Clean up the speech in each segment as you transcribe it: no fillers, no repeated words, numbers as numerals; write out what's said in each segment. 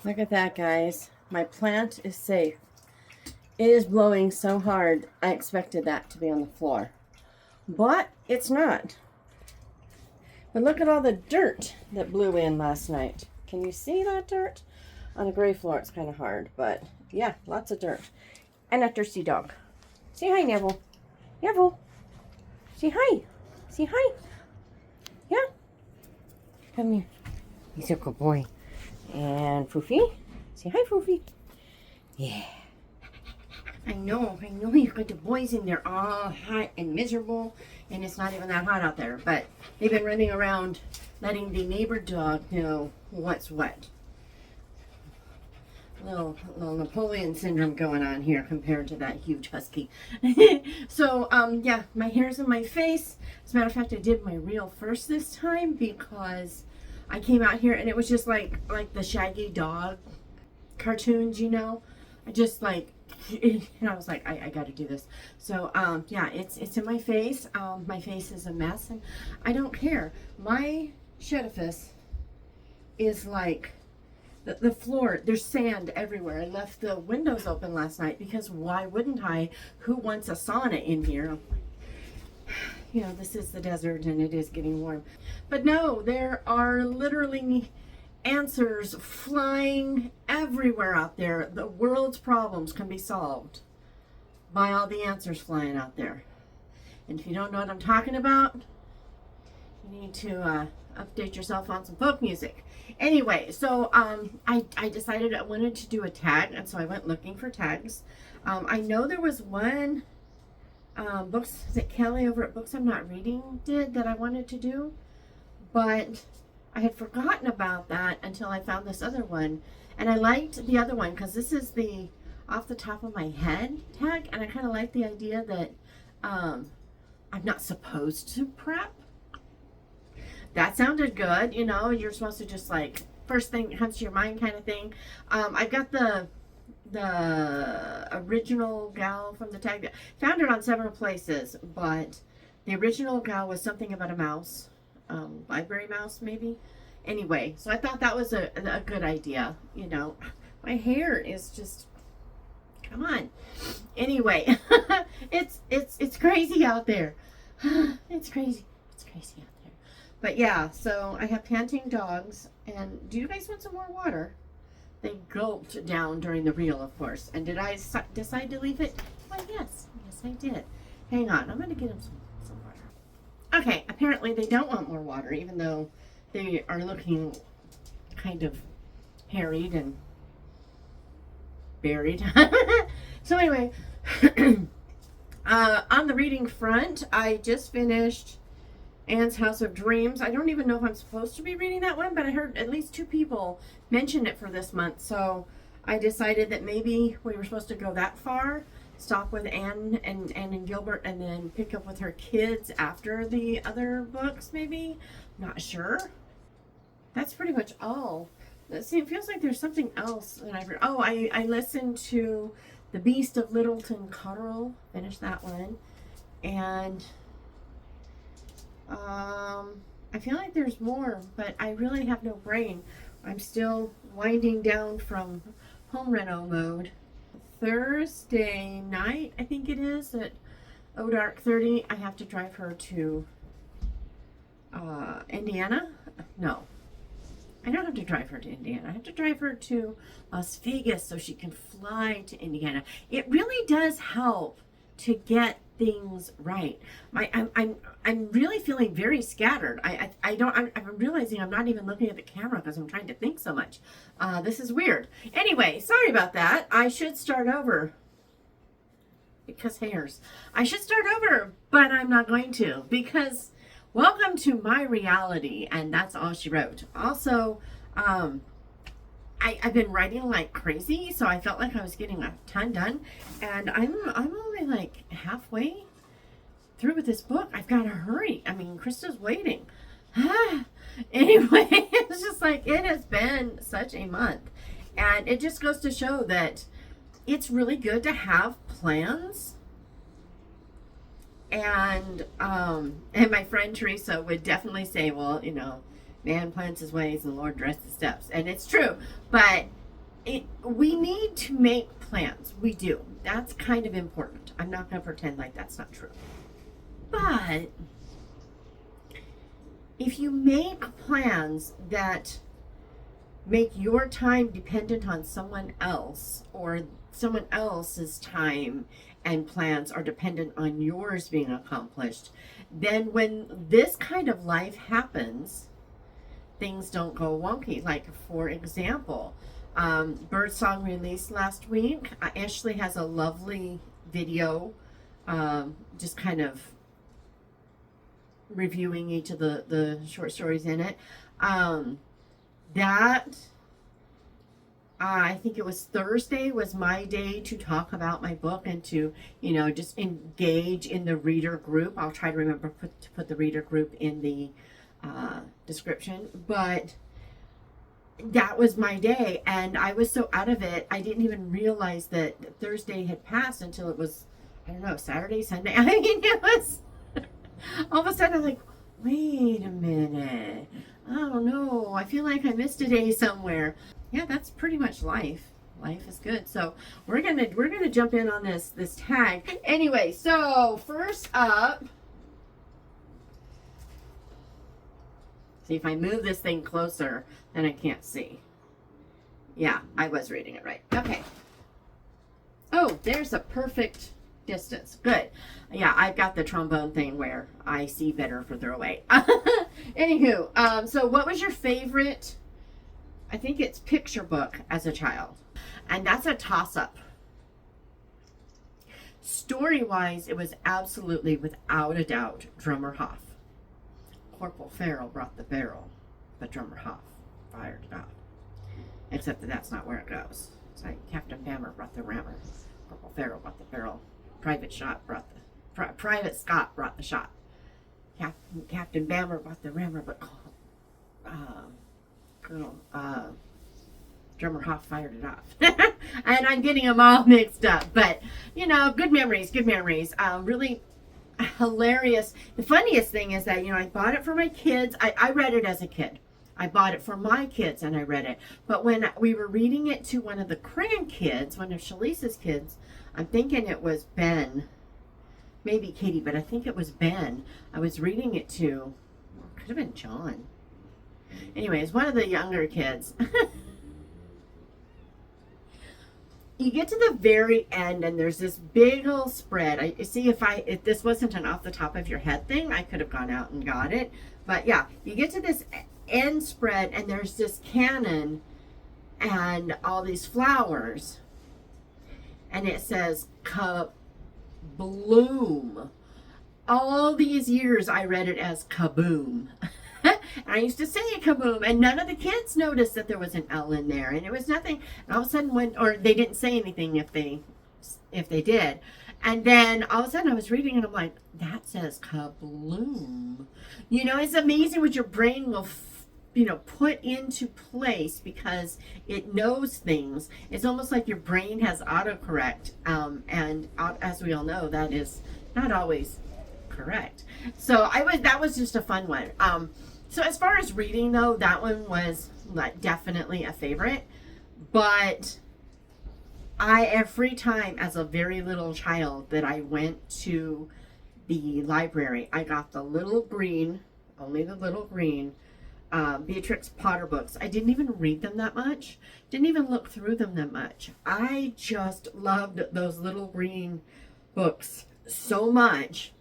Look at that, guys. My plant is safe. It is blowing so hard, I expected that to be on the floor. But it's not. But look at all the dirt that blew in last night. Can you see that dirt? On a gray floor, it's kind of hard. But yeah, lots of dirt. And a thirsty dog. Say hi, Neville. Neville. Say hi. Say hi. Yeah. Come here. He's a good boy. And Foofy. Say hi, Foofy. Yeah. I know you've got the boys in there all hot and miserable, and it's not even that hot out there, but they've been running around letting the neighbor dog know what's what. Little Napoleon syndrome going on here compared to that huge husky. So, yeah, my hair's in my face. As a matter of fact, I did my reel first this time because I came out here and it was just like the Shaggy Dog cartoons, you know. I just like, and I was like, I got to do this. So, yeah, it's in my face. My face is a mess, and I don't care. My edifice is like the floor. There's sand everywhere. I left the windows open last night because why wouldn't I? Who wants a sauna in here? You know, this is the desert, and it is getting warm. But no, there are literally answers flying everywhere out there. The world's problems can be solved by all the answers flying out there. And if you don't know what I'm talking about, you need to update yourself on some folk music. Anyway, so I decided I wanted to do a tag, and so I went looking for tags. I know there was one books that Kelly over at Books I'm Not Reading did that I wanted to do, but I had forgotten about that until I found this other one. And I liked the other one because this is the off the top of my head tag, and I kind of like the idea that I'm not supposed to prep. That sounded good, you know. You're supposed to just like first thing that comes to your mind kind of thing. I've got the original gal from the tag. Found it on several places, but the original gal was something about a mouse. Library mouse maybe. Anyway, so I thought that was a good idea. You know, my hair is just, come on. Anyway, it's crazy out there. It's crazy out there. But yeah, so I have panting dogs, and do you guys want some more water? They gulped down during the reel, of course. And did I decide to leave it? Why, yes I did. Hang on, I'm gonna get them some water. Okay, apparently they don't want more water, even though they are looking kind of harried and buried. So anyway, on the reading front, I just finished Anne's House of Dreams. I don't even know if I'm supposed to be reading that one, but I heard at least 2 people mention it for this month, so I decided that maybe we were supposed to go that far. Stop with Anne and Gilbert, and then pick up with her kids after the other books, maybe. Not sure. That's pretty much all. See, it feels like there's something else that I've read. Oh, I listened to The Beast of Littleton Cotterell. Finished that one. And I feel like there's more, but I really have no brain. I'm still winding down from home reno mode. Thursday night, I think it is, at Odark 30, I have to drive her to Indiana. No, I don't have to drive her to Indiana. I have to drive her to Las Vegas so she can fly to Indiana. It really does help to get things right. I'm really feeling very scattered. I'm realizing I'm not even looking at the camera because I'm trying to think so much. This is weird. Anyway, sorry about that. I should start over because hairs. I should start over, but I'm not going to because welcome to my reality, and that's all she wrote. Also, I've been writing like crazy, so I felt like I was getting a ton done, and I'm only like halfway through with this book. I've got to hurry. I mean, Krista's waiting. Anyway, it's just like it has been such a month, and it just goes to show that it's really good to have plans. And my friend Teresa would definitely say, well, you know, man plans his ways and the Lord directs his steps. And it's true. But we need to make plans. We do. That's kind of important. I'm not going to pretend like that's not true. But if you make plans that make your time dependent on someone else, or someone else's time and plans are dependent on yours being accomplished, then when this kind of life happens, things don't go wonky. Like, for example, Birdsong released last week. Ashley has a lovely video, just kind of reviewing each of the short stories in it. I think it was Thursday was my day to talk about my book and to, just engage in the reader group. I'll try to remember to put the reader group in the description. But that was my day, and I was so out of it, I didn't even realize that Thursday had passed until it was, I don't know, Saturday, Sunday. I mean, it was all of a sudden I'm like, wait a minute. I don't know. I feel like I missed a day somewhere. Yeah, that's pretty much life. Life is good. So we're gonna jump in on this tag. Anyway, so first up, see if I move this thing closer, then I can't see. Yeah, I was reading it right. Okay. Oh, there's a perfect distance. Good. Yeah, I've got the trombone thing where I see better further away. Anywho, so what was your favorite, I think it's picture book as a child? And that's a toss-up. Story-wise, it was absolutely, without a doubt, Drummer Hoff. Corporal Farrell brought the barrel, but Drummer Hoff fired it off. Except that that's not where it goes. It's like Captain Bammer brought the rammer. Corporal Farrell brought the barrel. Private Scott brought the shot. Captain Bammer brought the rammer, but Colonel Drummer Hoff fired it off. And I'm getting them all mixed up, but good memories. Really hilarious. The funniest thing is that I bought it for my kids. I read it as a kid. I bought it for my kids and I read it. But when we were reading it to one of the grandkids, one of Shalisa's kids, I'm thinking it was Ben, maybe Katie, but I think it was Ben. I was reading it to, could have been John. Anyways, one of the younger kids. You get to the very end and there's this big old spread. I see, if this wasn't an off the top of your head thing, I could have gone out and got it. But yeah, you get to this end spread and there's this cannon and all these flowers. And it says Kabloom. All these years I read it as Kaboom. And I used to say kaboom, and none of the kids noticed that there was an L in there, and it was nothing. And all of a sudden, or they didn't say anything if they did, and then all of a sudden I was reading and I'm like, that says kabloom. It's amazing what your brain will put into place because it knows things. It's almost like your brain has autocorrect, and as we all know, that is not always correct. So that was just a fun one. So as far as reading though, that one was definitely a favorite. But every time as a very little child that I went to the library, I got the little green, only the little green, Beatrix Potter books. I didn't even read them that much. Didn't even look through them that much. I just loved those little green books so much.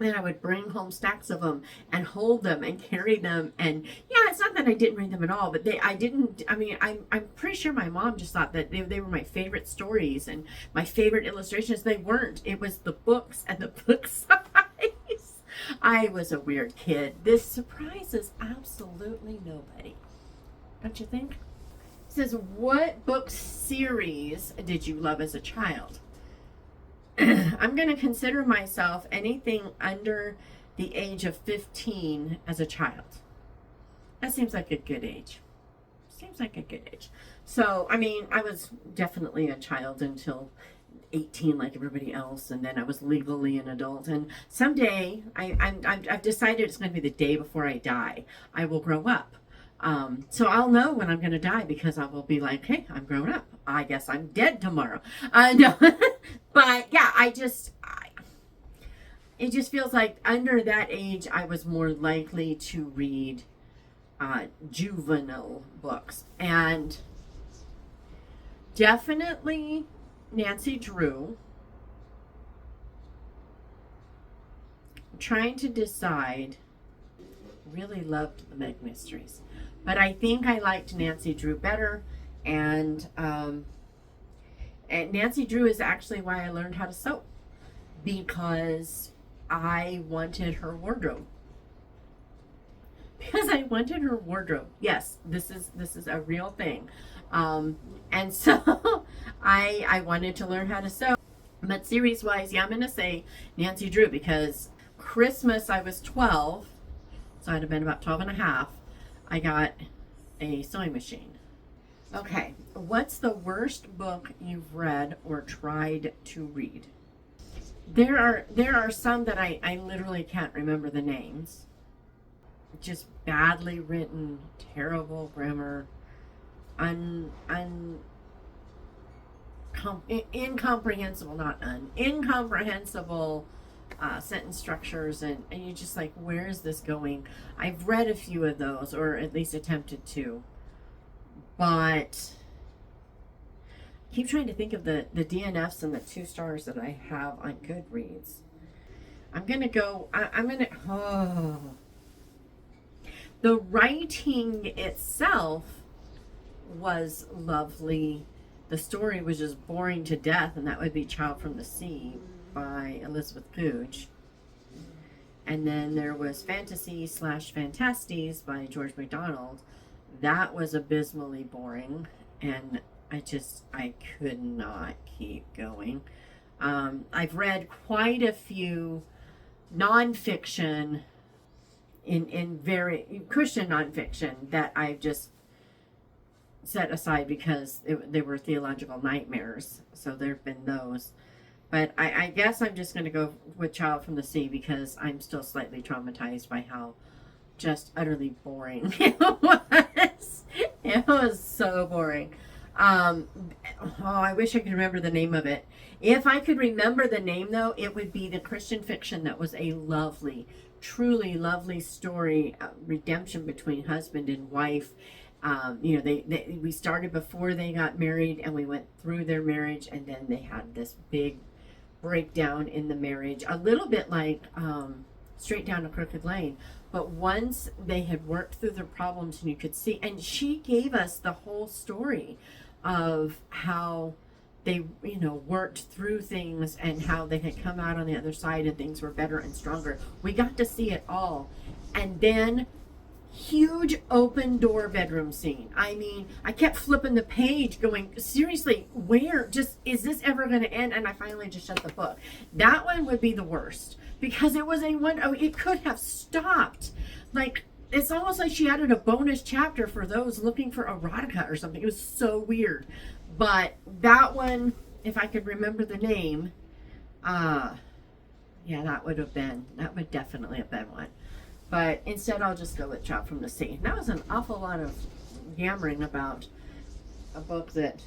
And I would bring home stacks of them and hold them and carry them. And yeah, it's not that I didn't read them at all, but I'm pretty sure my mom just thought that they were my favorite stories and my favorite illustrations. They weren't. It was the books and the book size. I was a weird kid. This surprises absolutely nobody. Don't you think? It says, what book series did you love as a child? I'm going to consider myself anything under the age of 15 as a child. That seems like a good age. So, I was definitely a child until 18 like everybody else, and then I was legally an adult. And someday, I've decided it's going to be the day before I die, I will grow up. So I'll know when I'm going to die because I will be like, hey, I'm grown up. I guess I'm dead tomorrow. No. But yeah, it just feels like under that age, I was more likely to read juvenile books. And definitely Nancy Drew. I'm trying to decide. Really loved the Meg Mysteries, but I think I liked Nancy Drew better. And Nancy Drew is actually why I learned how to sew, because I wanted her wardrobe. Because I wanted her wardrobe. Yes, this is a real thing. And so I wanted to learn how to sew. But series wise, yeah, I'm gonna say Nancy Drew, because Christmas I was 12, so I'd have been about 12 and a half. I got a sewing machine. Okay, what's the worst book you've read or tried to read? There are some that I literally can't remember the names. Just badly written, terrible grammar, incomprehensible, incomprehensible sentence structures, and you're just like, where is this going? I've read a few of those, or at least attempted to, but I keep trying to think of the DNFs and the 2 stars that I have on Goodreads. I'm gonna go. The writing itself was lovely. The story was just boring to death, and that would be Child from the Sea by Elizabeth Googe. And then there was Fantasy / Fantasties by George MacDonald. That was abysmally boring, and I could not keep going. I've read quite a few nonfiction in very Christian nonfiction that I've just set aside because they were theological nightmares. So there have been those. But I guess I'm just going to go with Child from the Sea because I'm still slightly traumatized by how just utterly boring it was. It was so boring. I wish I could remember the name of it. If I could remember the name, though, it would be the Christian fiction that was a lovely, truly lovely story, redemption between husband and wife. We started before they got married, and we went through their marriage, and then they had this big breakdown in the marriage, a little bit like Straight Down a Crooked Lane. But once they had worked through their problems, and you could see, and she gave us the whole story of how they, worked through things and how they had come out on the other side and things were better and stronger. We got to see it all. And then huge open door bedroom scene. I mean, I kept flipping the page going, seriously, is this ever going to end? And I finally just shut the book. That one would be the worst because it was it could have stopped. Like, it's almost like she added a bonus chapter for those looking for erotica or something. It was so weird. But that one, if I could remember the name, that would definitely have been one. But instead, I'll just go with Child from the Sea. That was an awful lot of yammering about a book that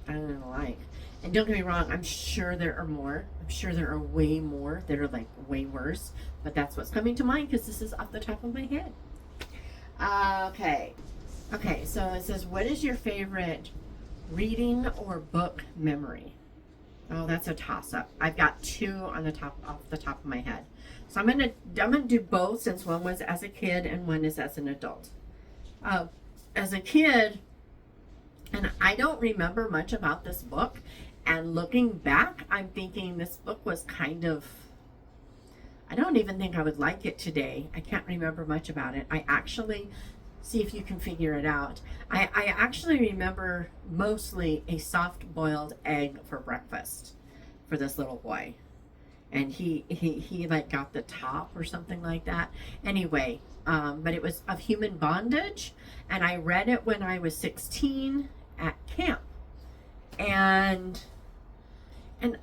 I don't like. And don't get me wrong, I'm sure there are more. I'm sure there are way more that are like way worse. But that's what's coming to mind because this is off the top of my head. Okay, so it says, what is your favorite reading or book memory? Oh, that's a toss-up. I've got 2 off the top of my head. So I'm gonna do both since one was as a kid and one is as an adult. As a kid, and I don't remember much about this book, and looking back, I'm thinking this book was kind of, I don't even think I would like it today. I can't remember much about it. I actually, see if you can figure it out. I actually remember mostly a soft-boiled egg for breakfast for this little boy. And he like got the top or something like that. Anyway, but it was of human bondage, and I read it when I was 16 at camp. And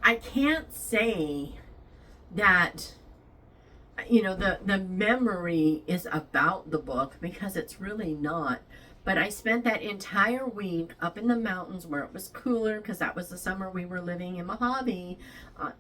I can't say that you know, the memory is about the book, because it's really not. But I spent that entire week up in the mountains where it was cooler, because that was the summer we were living in Mojave,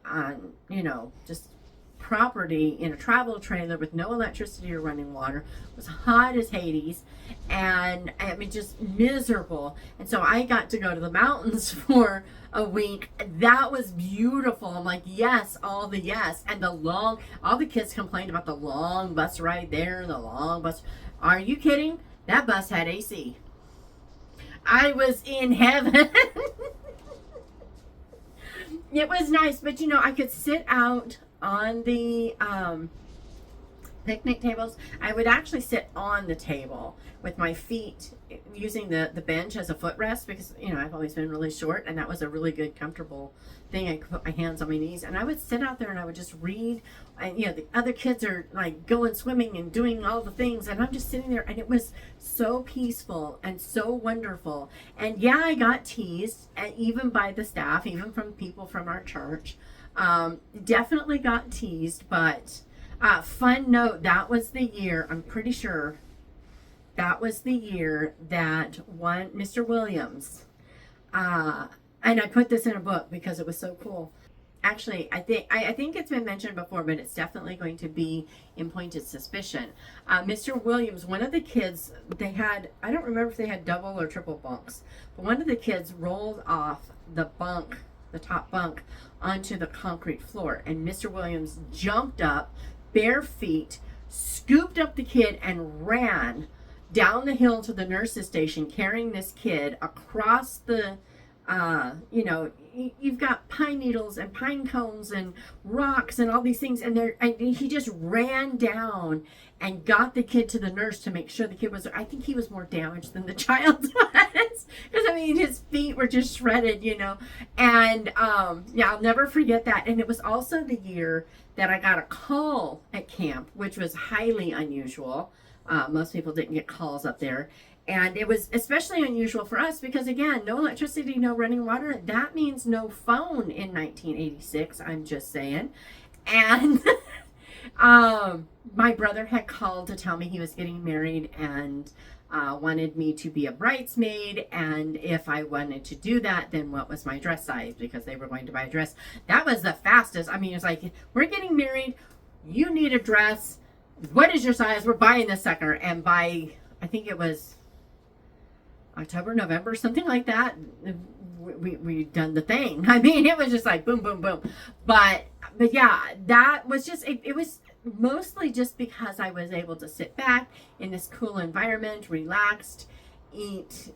on, you know, just property in a travel trailer with no electricity or running water. It was hot as Hades, and I mean, just miserable. And so I got to go to the mountains for a week. That was beautiful. I'm like, yes, all the yes. And all the kids complained about the long bus ride there, the long bus. Are you kidding? That bus had AC. I was in heaven. It was nice, but you know, I could sit out on the picnic tables. I would actually sit on the table with my feet, using the bench as a footrest, because, you know, I've always been really short, and that was a really good, comfortable thing. I could put my hands on my knees, and I would sit out there and I would just read. And, you know, the other kids are like going swimming and doing all the things, and I'm just sitting there, and it was so peaceful and so wonderful. And yeah, I got teased, even by the staff, even from people from our church. Definitely got teased, but fun note, that was the year, I'm pretty sure, that was the year that one Mr. Williams, and I put this in a book because it was so cool. Actually, I think it's been mentioned before, but it's definitely going to be in Pointed Suspicion. Mr. Williams, one of the kids, they had, I don't remember if they had double or triple bunks, but one of the kids rolled off the bunk, the top bunk, onto the concrete floor, and Mr. Williams jumped up, bare feet, scooped up the kid, and ran down the hill to the nurse's station, carrying this kid across the, you know, you've got pine needles and pine cones and rocks and all these things, and he just ran down and got the kid to the nurse to make sure the kid was, I think he was more damaged than the child was, because I mean, his feet were just shredded, you know. And yeah, I'll never forget that. And it was also the year that I got a call at camp, which was highly unusual. Most people didn't get calls up there. And it was especially unusual for us because, again, no electricity, no running water. That means no phone in 1986, I'm just saying. And my brother had called to tell me he was getting married and wanted me to be a bridesmaid. And if I wanted to do that, then what was my dress size? Because they were going to buy a dress. That was the fastest. I mean, it's like, we're getting married. You need a dress. What is your size? We're buying this sucker. And by, I think it was October, November, something like that, we'd done the thing. I mean, it was just like boom, boom, boom. But yeah, that was just, it was mostly just because I was able to sit back in this cool environment, relaxed, eat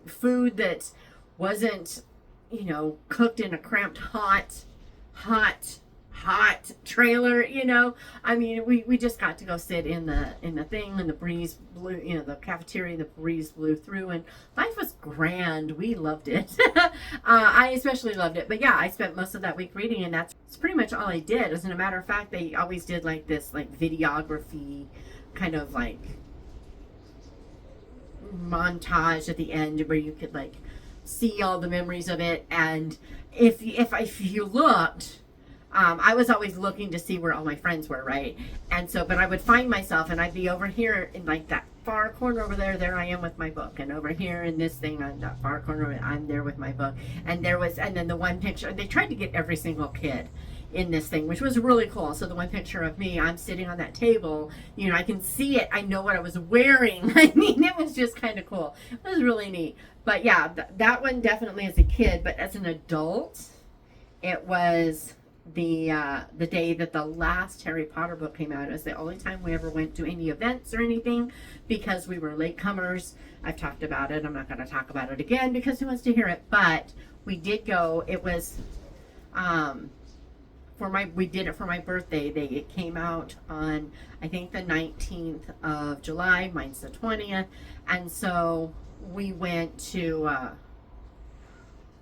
food that wasn't, you know, cooked in a cramped hot trailer, you know. I mean, we just got to go sit in the thing, and the breeze blew, you know, the cafeteria, and the breeze blew through, and life was grand. We loved it. I especially loved it. But yeah, I spent most of that week reading, and that's pretty much all I did. As a matter of fact, they always did like this like videography kind of like montage at the end where you could like see all the memories of it. And if you looked, I was always looking to see where all my friends were, right? And so, but I would find myself, and I'd be over here in like that far corner over there I am with my book, and over here in this thing on that far corner, I'm there with my book. And then the one picture, they tried to get every single kid in this thing, which was really cool. So the one picture of me, I'm sitting on that table, you know, I can see it, I know what I was wearing. I mean, it was just kind of cool. It was really neat. But yeah, that one definitely as a kid. But as an adult, it was the day that the last Harry Potter book came out. It was the only time we ever went to any events or anything because we were latecomers. I've talked about it. I'm not going to talk about it again because who wants to hear it? But we did go. It was we did it for my birthday. It came out on, I think, the 19th of July. Mine's the 20th. And so we went to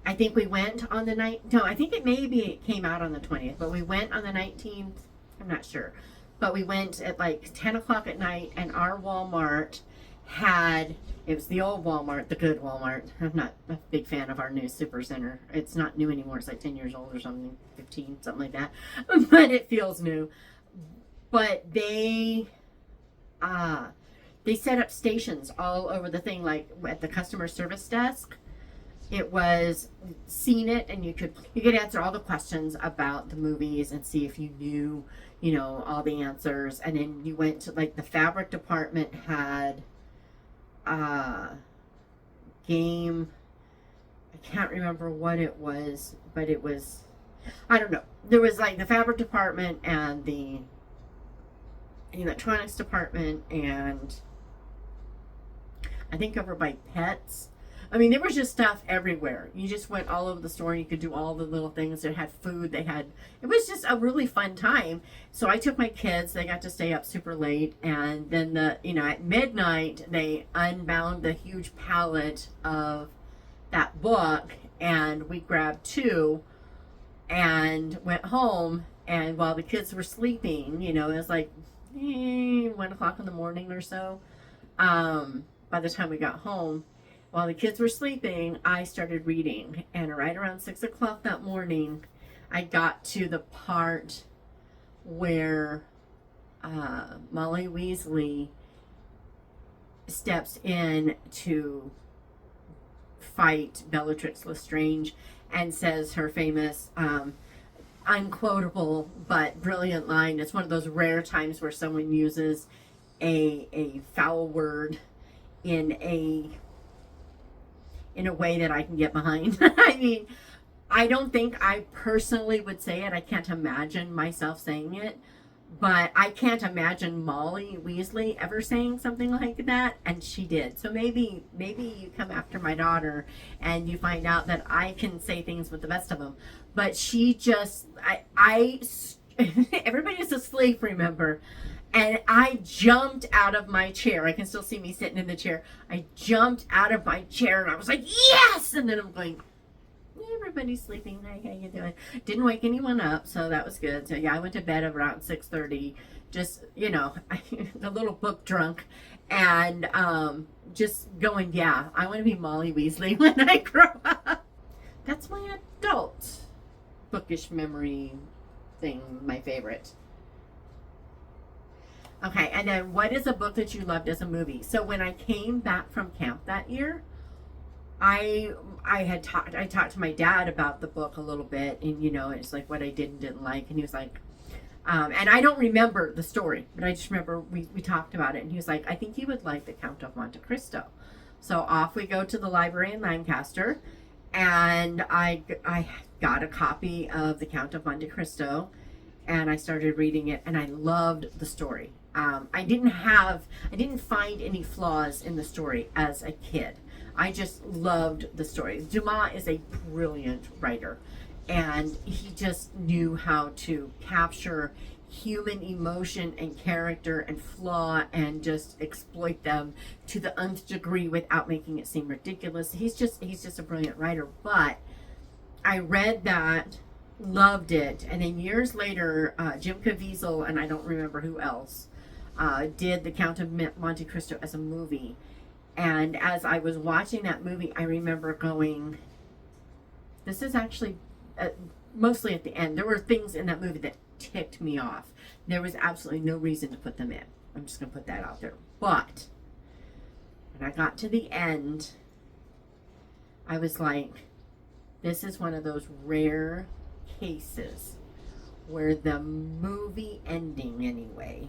I think we went on the night. No, I think it came out on the 20th, but we went on the 19th. I'm not sure. But we went at like 10 o'clock at night, and our Walmart it was the old Walmart, the good Walmart. I'm not a big fan of our new super center. It's not new anymore. It's like 10 years old or something, 15, something like that. But it feels new. but they set up stations all over the thing, like at the customer service desk. It was seen it, and you could answer all the questions about the movies and see if you knew, all the answers. And then you went to, like, the fabric department had game. I can't remember what it was, but it was, I don't know. There was, like, the fabric department and the electronics department, and I think over by pets. I mean, there was just stuff everywhere. You just went all over the store and you could do all the little things. They had food. It was just a really fun time. So I took my kids. They got to stay up super late. And then at midnight, they unbound the huge pallet of that book, and we grabbed two and went home. And while the kids were sleeping, it was like 1 o'clock in the morning or so. By the time we got home, while the kids were sleeping, I started reading. And right around 6 o'clock that morning, I got to the part where Molly Weasley steps in to fight Bellatrix Lestrange and says her famous, unquotable but brilliant line. It's one of those rare times where someone uses a foul word in a way that I can get behind. I mean, I don't think I personally would say it. I can't imagine myself saying it, but I can't imagine Molly Weasley ever saying something like that, and she did. So maybe you come after my daughter and you find out that I can say things with the best of them. But she just, everybody's asleep, remember? And I jumped out of my chair. I can still see me sitting in the chair. I jumped out of my chair and I was like, yes! And then I'm going, everybody's sleeping. Hi, how you doing? Didn't wake anyone up, so that was good. So yeah, I went to bed around 6:30, just, a little book drunk, and just going, yeah, I want to be Molly Weasley when I grow up. That's my adult bookish memory thing, my favorite. Okay, and then what is a book that you loved as a movie? So when I came back from camp that year, I talked to my dad about the book a little bit, and it's like what I did and didn't like, and he was like, and I don't remember the story, but I just remember we talked about it, and he was like, I think you would like The Count of Monte Cristo. So off we go to the library in Lancaster, and I got a copy of The Count of Monte Cristo, and I started reading it, and I loved the story. I didn't find any flaws in the story as a kid. I just loved the story. Dumas is a brilliant writer, and he just knew how to capture human emotion and character and flaw and just exploit them to the nth degree without making it seem ridiculous. He's just a brilliant writer. But I read that, loved it, and then years later, Jim Caviezel and I don't remember who else did The Count of Monte Cristo as a movie. And as I was watching that movie, I remember going, this is actually, mostly at the end, there were things in that movie that ticked me off. There was absolutely no reason to put them in. I'm just going to put that out there. But when I got to the end, I was like, this is one of those rare cases where the movie ending, anyway,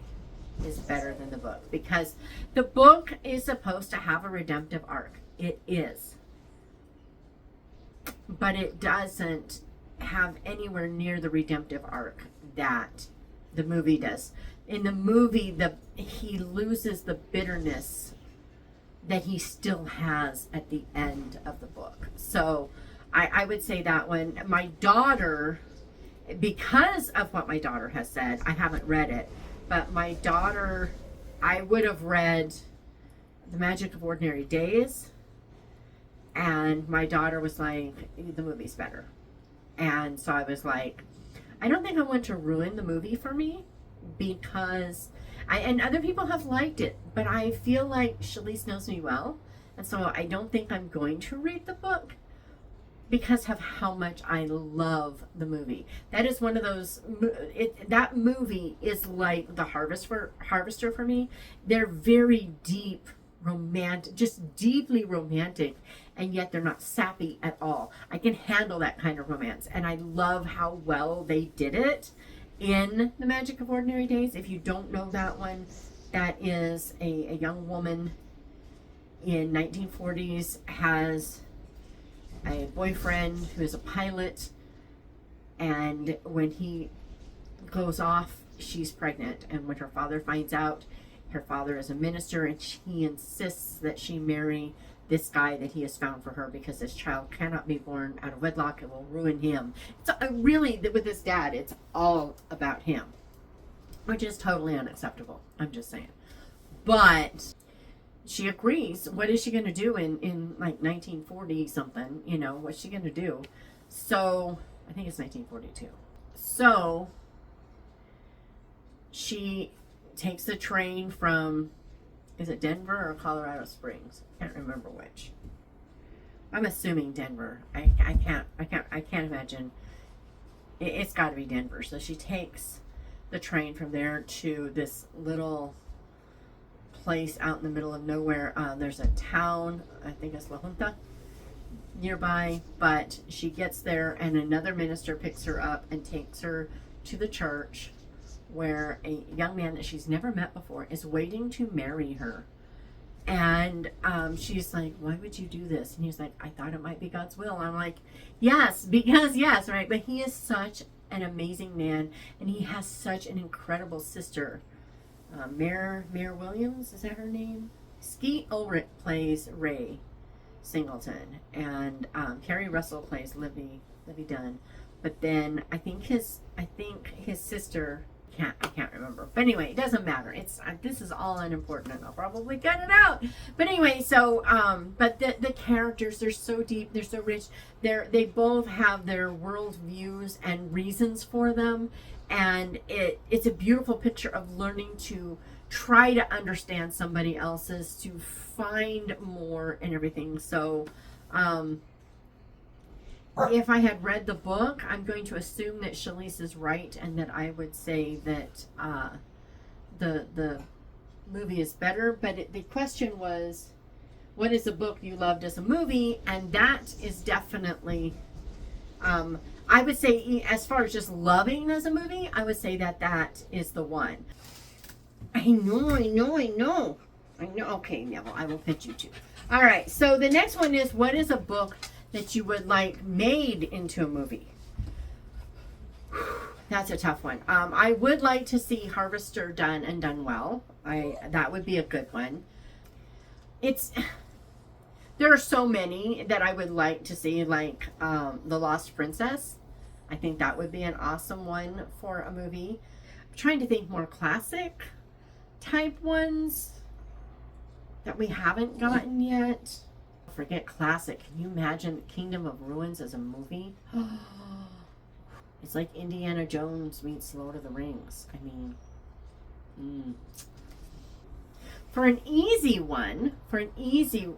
is better than the book, because the book is supposed to have a redemptive arc. It is, but it doesn't have anywhere near the redemptive arc that the movie does. In the movie, he loses the bitterness that he still has at the end of the book. So I would say that when my daughter, because of what my daughter has said, I haven't read it, but my daughter, I would have read The Magic of Ordinary Days, and my daughter was like, the movie's better. And so I was like, I don't think I want to ruin the movie for me, because and other people have liked it, but I feel like Shalice knows me well, and so I don't think I'm going to read the book. because of how much I love the movie. That is one of those, that movie is like The Harvester for me. They're very deep, romantic, just deeply romantic, and yet they're not sappy at all. I can handle that kind of romance, and I love how well they did it in The Magic of Ordinary Days. If you don't know that one, that is a young woman in 1940s, has a boyfriend who is a pilot, and when he goes off, she's pregnant, and when her father finds out, her father is a minister, and he insists that she marry this guy that he has found for her, because this child cannot be born out of wedlock. It will ruin him. It's really, with his dad, it's all about him, which is totally unacceptable. I'm just saying. But she agrees. What is she going to do in like 1940 something? You know, what's she going to do? So, I think it's 1942. So, she takes the train from, is it Denver or Colorado Springs? I can't remember which. I'm assuming Denver. I can't imagine. It's got to be Denver. So she takes the train from there to this little place out in the middle of nowhere. There's a town, I think it's La Junta, nearby, but she gets there and another minister picks her up and takes her to the church where a young man that she's never met before is waiting to marry her. And she's like, why would you do this? And he's like, I thought it might be God's will. And I'm like, yes, because yes, right? But he is such an amazing man, and he has such an incredible sister. Mare Williams, is that her name? Skeet Ulrich plays Ray Singleton, and Carrie Russell plays Libby Dunn. But then I think his sister, I can't remember. But anyway, it doesn't matter. This is all unimportant, and I'll probably cut it out. But anyway, so but the characters, they're so deep, they're so rich. They both have their world views and reasons for them. And it's a beautiful picture of learning to try to understand somebody else's, to find more and everything. So, if I had read the book, I'm going to assume that Shalise is right, and that I would say that the movie is better. But the question was, what is a book you loved as a movie? And that is definitely... I would say, as far as just loving as a movie, I would say that is the one. I know. Okay, Neville, I will pitch you to. All right, so the next one is, what is a book that you would like made into a movie? That's a tough one. I would like to see Harvester done and done well. That would be a good one. There are so many that I would like to see, like The Lost Princess. I think that would be an awesome one for a movie. I'm trying to think more classic type ones that we haven't gotten yet. Forget classic. Can you imagine Kingdom of Ruins as a movie? It's like Indiana Jones meets Lord of the Rings. I mean, for an easy one, for an easy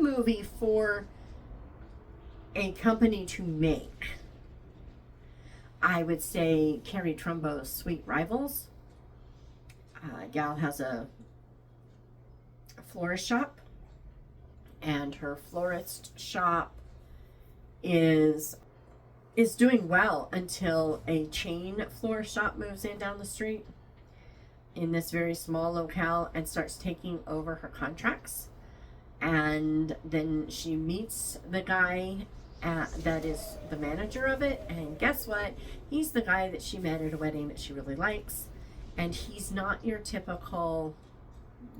movie for a company to make, I would say Carrie Trumbo's Sweet Rivals. Gal has a florist shop, and her florist shop is doing well until a chain florist shop moves in down the street in this very small locale and starts taking over her contracts. And then she meets the guy that is the manager of it, and guess what? He's the guy that she met at a wedding that she really likes, and he's not your typical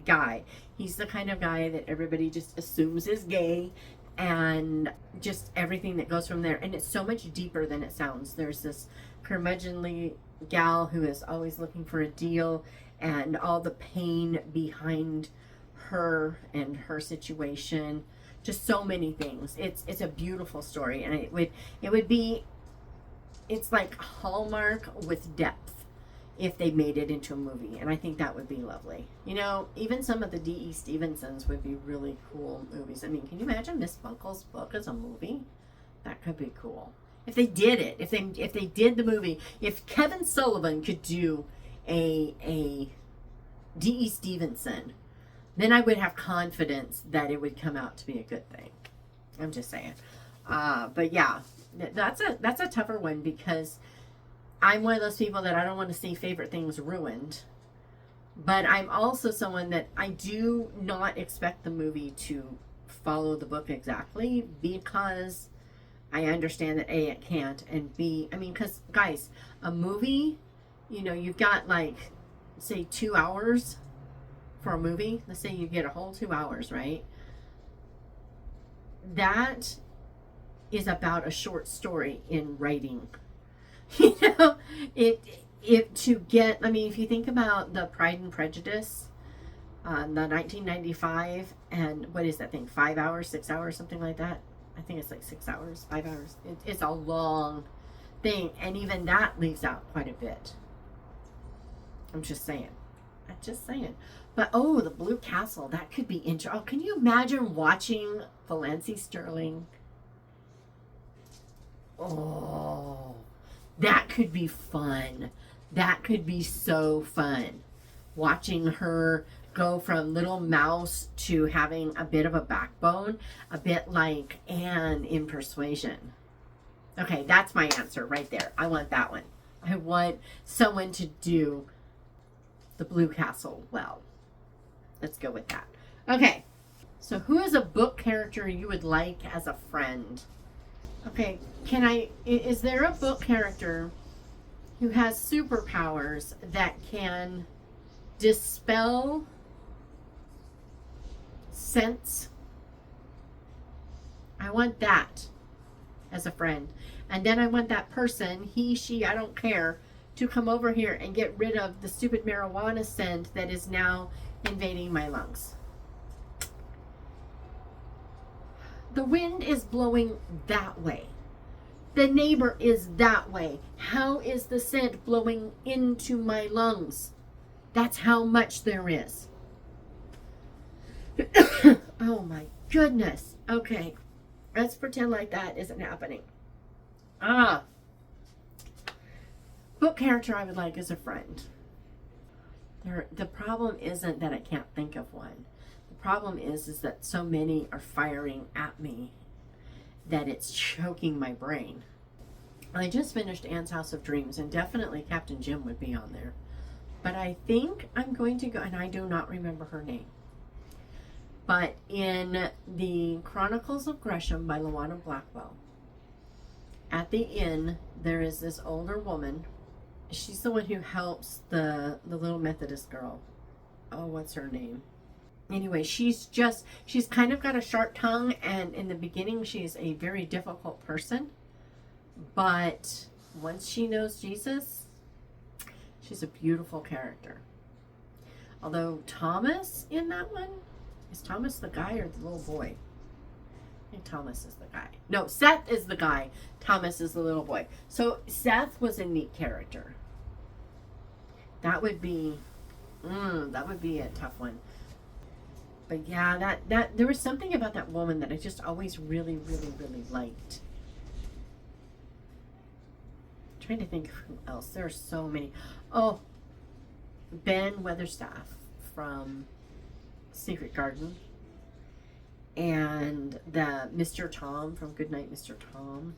guy. He's the kind of guy that everybody just assumes is gay, and just everything that goes from there. And it's so much deeper than it sounds. There's this curmudgeonly gal who is always looking for a deal, and all the pain behind her and her situation. Just so many things. It's a beautiful story, and it's like Hallmark with depth if they made it into a movie, and I think that would be lovely. You know, even some of the D.E. Stevensons would be really cool movies. I mean, can you imagine Miss Bunkle's book as a movie? That could be cool. If they did it, if they did the movie, if Kevin Sullivan could do a D.E. Stevenson, then I would have confidence that it would come out to be a good thing. I'm just saying. But yeah, that's a tougher one, because I'm one of those people that I don't want to see favorite things ruined. But I'm also someone that I do not expect the movie to follow the book exactly, because I understand that A, it can't, and B, I mean, because guys, a movie, you know, you've got like, say 2 hours for a movie. Let's say you get a whole 2 hours, right? That is about a short story in writing. You know, it to get, I mean, if you think about the Pride and Prejudice, the 1995, and what is that thing, 5 hours, 6 hours, something like that. I think it's like 6 hours, 5 hours. It's a long thing, and even that leaves out quite a bit. I'm just saying. But oh, the Blue Castle, that could be interesting. Oh, can you imagine watching Valancy Sterling? Oh, that could be fun. That could be so fun. Watching her go from little mouse to having a bit of a backbone, a bit like Anne in Persuasion. Okay, that's my answer right there. I want that one. I want someone to do the Blue Castle well. Let's go with that. Okay, so who is a book character you would like as a friend? Okay, is there a book character who has superpowers that can dispel scents? I want that as a friend. And then I want that person, he, she, I don't care, to come over here and get rid of the stupid marijuana scent that is now invading my lungs. The wind is blowing that way. The neighbor is that way. How is the scent blowing into my lungs? That's how much there is. Oh my goodness. Okay. Let's pretend like that isn't happening. Book character I would like as a friend. The problem isn't that I can't think of one. The problem is that so many are firing at me that it's choking my brain. I just finished Anne's House of Dreams, and definitely Captain Jim would be on there. But I think I'm going to go, and I do not remember her name. But in the Chronicles of Gresham by Luana Blackwell, at the inn, there is this older woman. She's the one who helps the little Methodist girl. Oh, what's her name? Anyway, she's kind of got a sharp tongue, and in the beginning, she's a very difficult person. But once she knows Jesus, she's a beautiful character. Although Thomas in that one, is Thomas the guy or the little boy? I think Thomas is the guy. No, Seth is the guy. Thomas is the little boy. So Seth was a neat character. That would be a tough one. But yeah, that there was something about that woman that I just always really, really, really liked. I'm trying to think of who else. There are so many. Oh, Ben Weatherstaff from Secret Garden. And the Mr. Tom from Goodnight, Mr. Tom.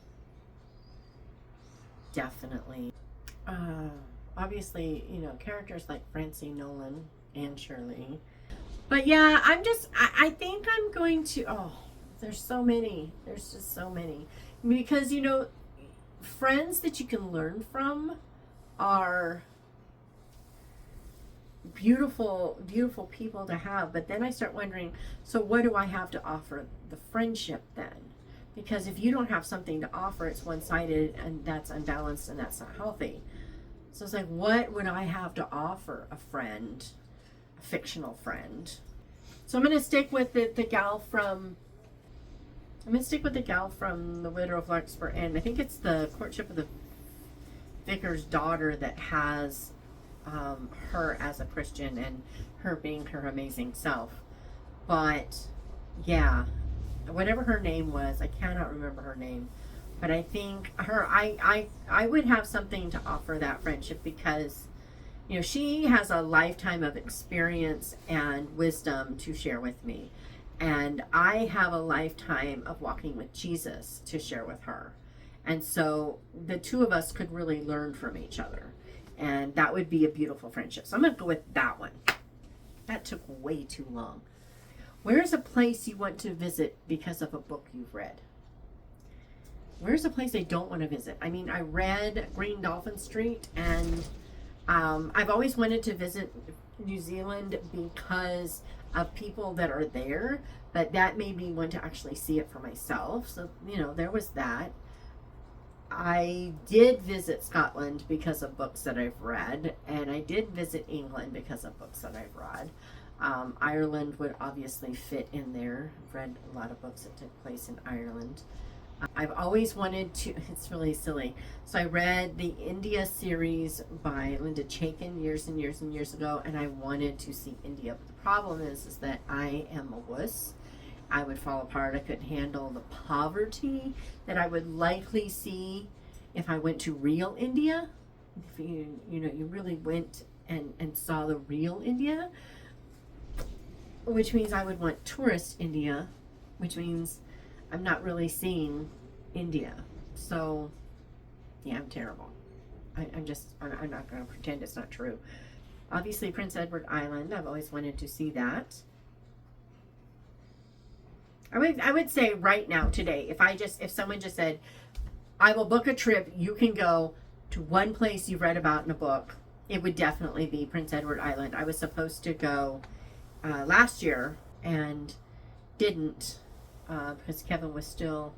Definitely. Obviously, you know, characters like Francine Nolan and Shirley. But yeah, I think I'm going to, there's so many. There's just so many. Because, you know, friends that you can learn from are beautiful, beautiful people to have. But then I start wondering, so what do I have to offer the friendship then? Because if you don't have something to offer, it's one-sided, and that's unbalanced, and that's not healthy. So it's like, what would I have to offer a friend, a fictional friend? So I'm going to stick with the gal from The Widow of Larkspur, and I think it's the Courtship of the Vicar's Daughter that has her as a Christian and her being her amazing self. But yeah, whatever her name was, I cannot remember her name, But I think I would have something to offer that friendship because, she has a lifetime of experience and wisdom to share with me. And I have a lifetime of walking with Jesus to share with her. And so the two of us could really learn from each other. And that would be a beautiful friendship. So I'm going to go with that one. That took way too long. Where's a place you want to visit because of a book you've read? Where's a place I don't want to visit? I mean, I read Green Dolphin Street, and I've always wanted to visit New Zealand because of people that are there, but that made me want to actually see it for myself. So, there was that. I did visit Scotland because of books that I've read, and I did visit England because of books that I've read. Ireland would obviously fit in there. I've read a lot of books that took place in Ireland. I've always wanted to, it's really silly. So I read the India series by Linda Chaikin years and years and years ago, and I wanted to see India. But the problem is that I am a wuss. I would fall apart. I couldn't handle the poverty that I would likely see if I went to real India. If you really went and saw the real India, which means I would want tourist India, which means I'm not really seeing India. So, yeah, I'm terrible. I'm not going to pretend it's not true. Obviously, Prince Edward Island. I've always wanted to see that. I would say right now, today, if someone just said, I will book a trip, you can go to one place you've read about in a book, it would definitely be Prince Edward Island. I was supposed to go last year and didn't because Kevin was still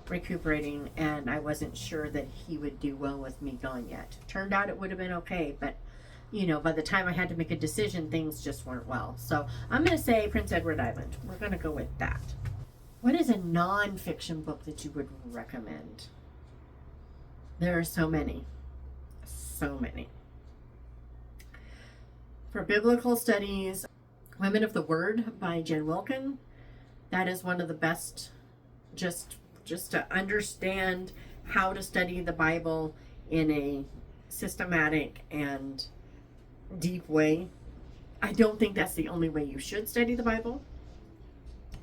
recuperating and I wasn't sure that he would do well with me going yet. Turned out it would have been okay, but by the time I had to make a decision, things just weren't well. So I'm going to say Prince Edward Island. We're going to go with that. What is a non-fiction book that you would recommend? There are so many. So many. For biblical studies, Women of the Word by Jen Wilkin. That is one of the best, just to understand how to study the Bible in a systematic and deep way. I don't think that's the only way you should study the Bible.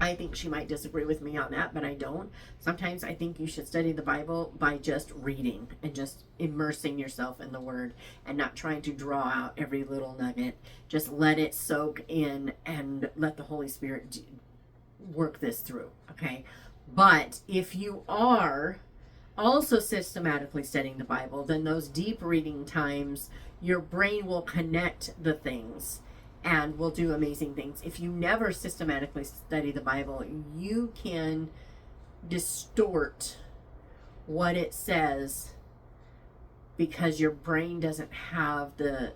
I think she might disagree with me on that, but I don't. Sometimes I think you should study the Bible by just reading and just immersing yourself in the Word and not trying to draw out every little nugget. Just let it soak in and let the Holy Spirit work this through, okay? But if you are also systematically studying the Bible, then those deep reading times, your brain will connect the things and will do amazing things. If you never systematically study the Bible, you can distort what it says because your brain doesn't have the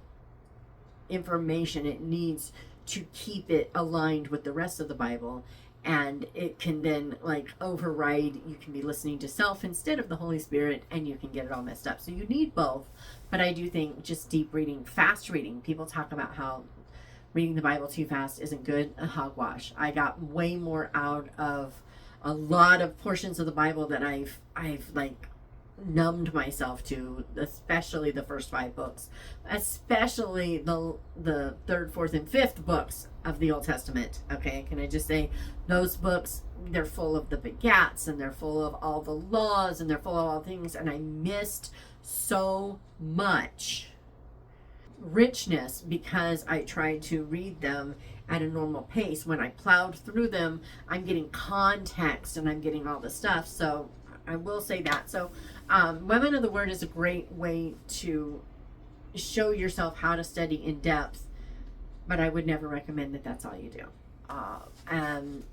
information it needs to keep it aligned with the rest of the Bible. And it can then override, you can be listening to self instead of the Holy Spirit, and you can get it all messed up. So you need both. But I do think just deep reading, fast reading, people talk about how reading the Bible too fast isn't good. A hogwash. I got way more out of a lot of portions of the Bible that I've numbed myself to, especially the first 5 books, especially the third, fourth, and fifth books of the Old Testament. Okay, can I just say those books, they're full of the begats and they're full of all the laws and they're full of all things, and I missed so much richness because I tried to read them at a normal pace. When I plowed through them, I'm getting context and I'm getting all the stuff. So I will say that. So Women of the Word is a great way to show yourself how to study in depth, but I would never recommend that that's all you do.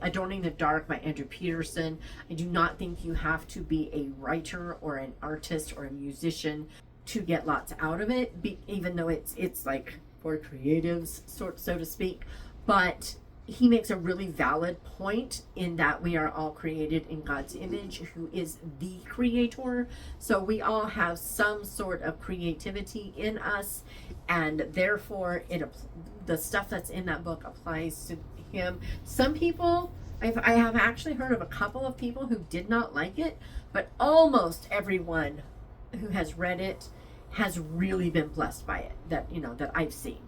Adorning the Dark by Andrew Peterson. I do not think you have to be a writer or an artist or a musician to get lots out of it, even though it's like for creatives, so to speak. But he makes a really valid point in that we are all created in God's image, who is the creator. So we all have some sort of creativity in us, and therefore the stuff that's in that book applies to him. Some people I have actually heard of a couple of people who did not like it, but almost everyone who has read it has really been blessed by it, that that I've seen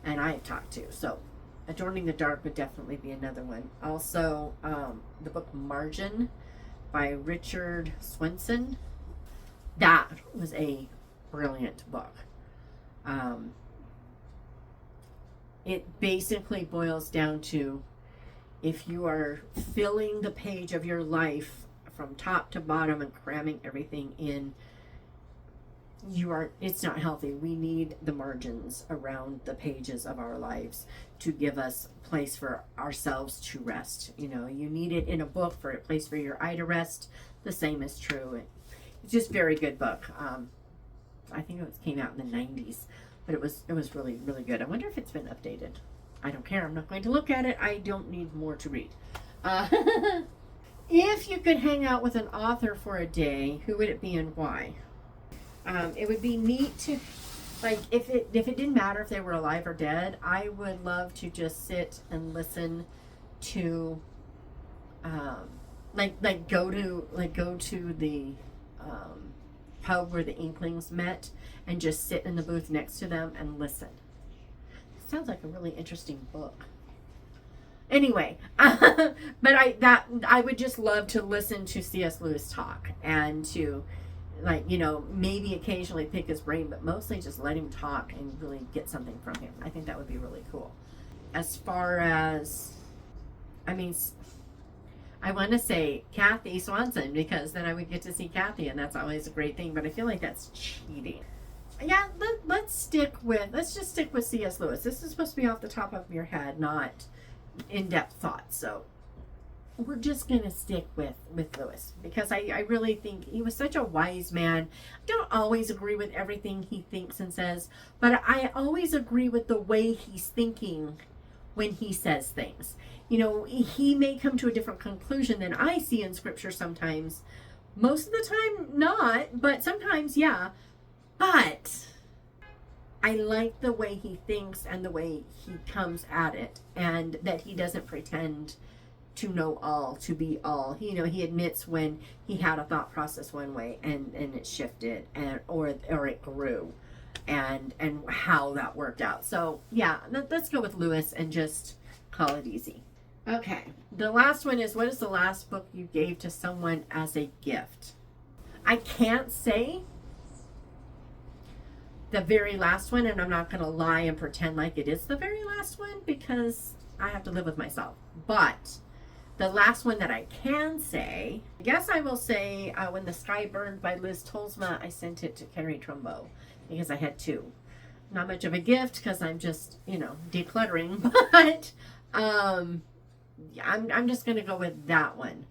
and I've talked to. So Adorning the Dark would definitely be another one. Also, the book Margin by Richard Swenson. That was a brilliant book. It basically boils down to, if you are filling the page of your life from top to bottom and cramming everything in, it's not healthy. We need the margins around the pages of our lives to give us place for ourselves to rest. You need it in a book for a place for your eye to rest. The same is true. It's just a very good book. I think it came out in the 90s, but it was really, really good. I wonder if it's been updated. I don't care. I'm not going to look at it. I don't need more to read. If you could hang out with an author for a day, who would it be and why? It would be neat to, like, if it didn't matter if they were alive or dead, I would love to just sit and listen to, go to the pub where the Inklings met and just sit in the booth next to them and listen. Sounds like a really interesting book. Anyway, but I would just love to listen to C.S. Lewis talk, and to, maybe occasionally pick his brain, but mostly just let him talk and really get something from him. I think that would be really cool. As far as, I want to say Kathy Swanson, because then I would get to see Kathy, and that's always a great thing, but I feel like that's cheating. Yeah, let's just stick with C.S. Lewis. This is supposed to be off the top of your head, not in-depth thoughts. So we're just going to stick with Lewis, because I really think he was such a wise man. I don't always agree with everything he thinks and says, but I always agree with the way he's thinking when he says things. He may come to a different conclusion than I see in scripture sometimes. Most of the time, not, but sometimes, yeah. But I like the way he thinks and the way he comes at it, and that he doesn't pretend to know all, to be all. He admits when he had a thought process one way and it shifted, or it grew, and how that worked out. So yeah, let's go with Lewis and just call it easy. Okay, the last one is, what is the last book you gave to someone as a gift? I can't say the very last one, and I'm not going to lie and pretend like it is the very last one, because I have to live with myself. But the last one that I can say, I guess I will say, When the Sky Burned by Liz Tolsma. I sent it to Carrie Trumbo because I had two. Not much of a gift, because I'm just, decluttering, but I'm just going to go with that one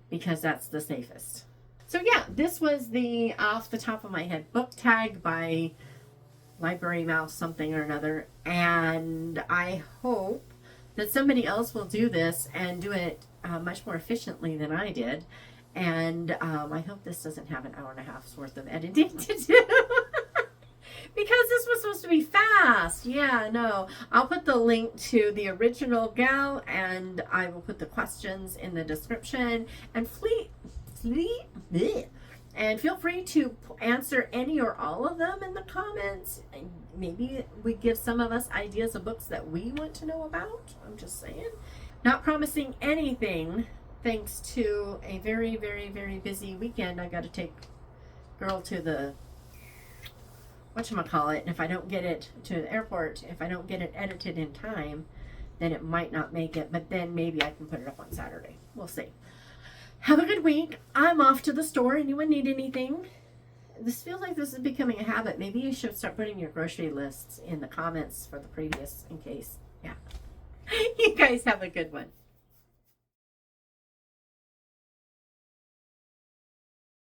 because that's the safest. So yeah, this was the off the top of my head book tag by Library Mouse something or another, and I hope that somebody else will do this and do it much more efficiently than I did, and I hope this doesn't have an hour and a half's worth of editing to do because this was supposed to be fast. Yeah, no, I'll put the link to the original gal, and I will put the questions in the description, and and feel free to answer any or all of them in the comments. Maybe we give some of us ideas of books that we want to know about. I'm just saying. Not promising anything, thanks to a very, very, very busy weekend. I got to take girl to the whatchamacallit, and if I don't get it to the airport, if I don't get it edited in time, then it might not make it, but then maybe I can put it up on Saturday. We'll see. Have a good week. I'm off to the store. Anyone need anything? This feels like this is becoming a habit. Maybe you should start putting your grocery lists in the comments for the previous, in case. Yeah. You guys have a good one.